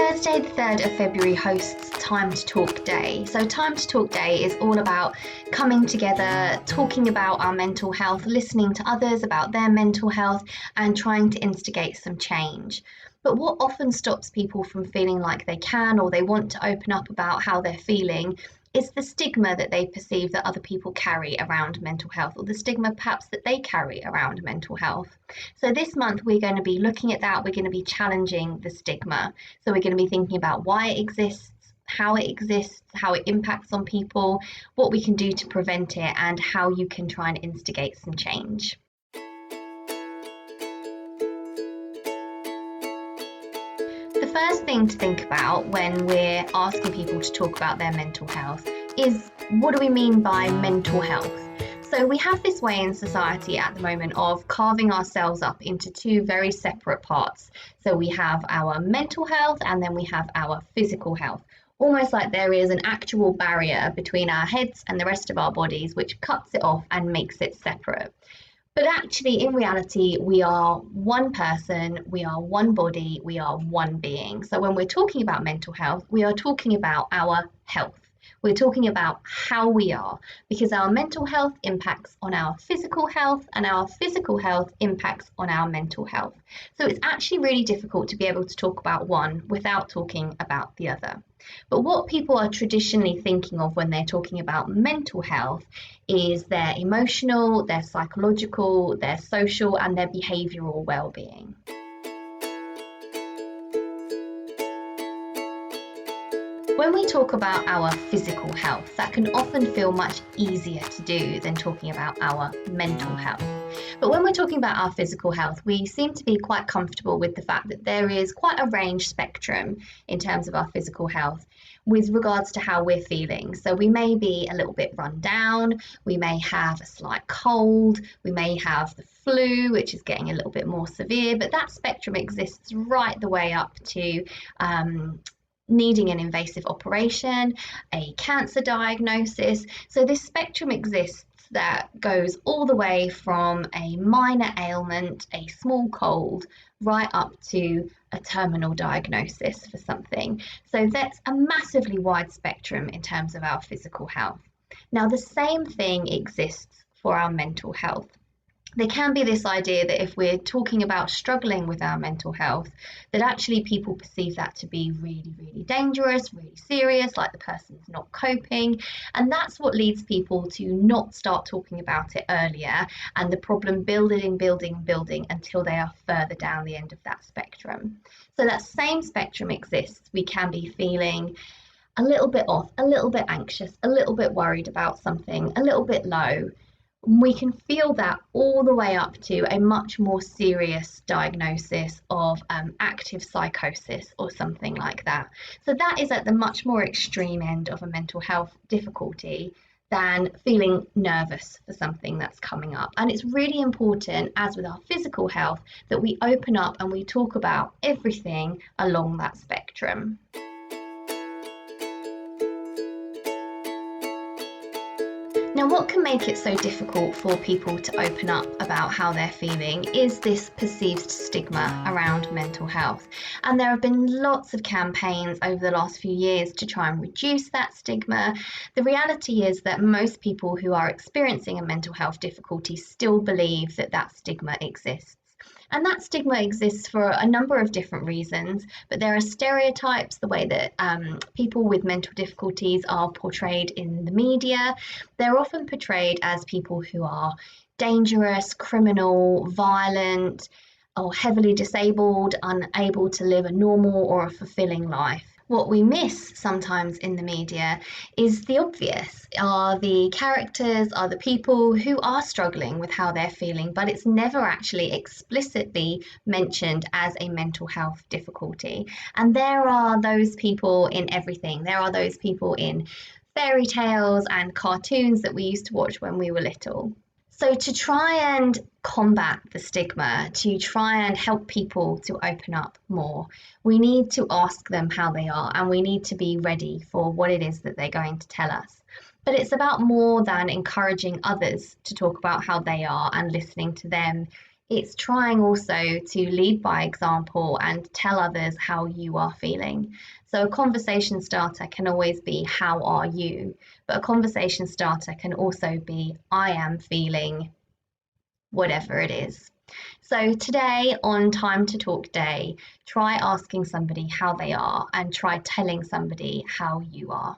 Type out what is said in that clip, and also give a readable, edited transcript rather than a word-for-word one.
Thursday, the 3rd of February hosts Time to Talk Day. So, Time to Talk Day is all about coming together, talking about our mental health, listening to others about their mental health, and trying to instigate some change. But what often stops people from feeling like they can or they want to open up about how they're feeling is the stigma that they perceive that other people carry around mental health, or the stigma perhaps that they carry around mental health. So this month we're going to be looking at that. We're going to be challenging the stigma. So we're going to be thinking about why it exists, how it impacts on people, what we can do to prevent it, and how you can try and instigate some change. The first thing to think about when we're asking people to talk about their mental health is, what do we mean by mental health? So we have this way in society at the moment of carving ourselves up into two very separate parts. So we have our mental health and then we have our physical health. Almost like there is an actual barrier between our heads and the rest of our bodies, which cuts it off and makes it separate. But actually, in reality, we are one person, we are one body, we are one being. So when we're talking about mental health, we are talking about our health. We're talking about how we are, because our mental health impacts on our physical health and our physical health impacts on our mental health. So it's actually really difficult to be able to talk about one without talking about the other. But what people are traditionally thinking of when they're talking about mental health is their emotional, their psychological, their social, and their behavioural well-being. When we talk about our physical health, that can often feel much easier to do than talking about our mental health. But when we're talking about our physical health, we seem to be quite comfortable with the fact that there is quite a range spectrum in terms of our physical health with regards to how we're feeling. So we may be a little bit run down, we may have a slight cold, we may have the flu, which is getting a little bit more severe, but that spectrum exists right the way up to needing an invasive operation, a cancer diagnosis. So this spectrum exists that goes all the way from a minor ailment, a small cold, right up to a terminal diagnosis for something. So that's a massively wide spectrum in terms of our physical health. Now, the same thing exists for our mental health. There can be this idea that if we're talking about struggling with our mental health, that actually people perceive that to be really, really dangerous, really serious, like the person's not coping. And that's what leads people to not start talking about it earlier, and the problem building until they are further down the end of that spectrum. So that same spectrum exists. We can be feeling a little bit off, a little bit anxious, a little bit worried about something, a little bit low. We can feel that all the way up to a much more serious diagnosis of active psychosis or something like that. So that is at the much more extreme end of a mental health difficulty than feeling nervous for something that's coming up. And it's really important, as with our physical health, that we open up and we talk about everything along that spectrum. Now, what can make it so difficult for people to open up about how they're feeling is this perceived stigma around mental health. And there have been lots of campaigns over the last few years to try and reduce that stigma. The reality is that most people who are experiencing a mental health difficulty still believe that that stigma exists. And that stigma exists for a number of different reasons, but there are stereotypes, the way that people with mental difficulties are portrayed in the media. They're often portrayed as people who are dangerous, criminal, violent, or heavily disabled, unable to live a normal or a fulfilling life. What we miss sometimes in the media is the obvious, are the characters, are the people who are struggling with how they're feeling, but it's never actually explicitly mentioned as a mental health difficulty. And there are those people in everything. There are those people in fairy tales and cartoons that we used to watch when we were little. So to try and combat the stigma, to try and help people to open up more, we need to ask them how they are, and we need to be ready for what it is that they're going to tell us. But it's about more than encouraging others to talk about how they are and listening to them It's trying also to lead by example and tell others how you are feeling. So a conversation starter can always be, how are you? But a conversation starter can also be, I am feeling whatever it is. So today on Time to Talk Day, try asking somebody how they are and try telling somebody how you are.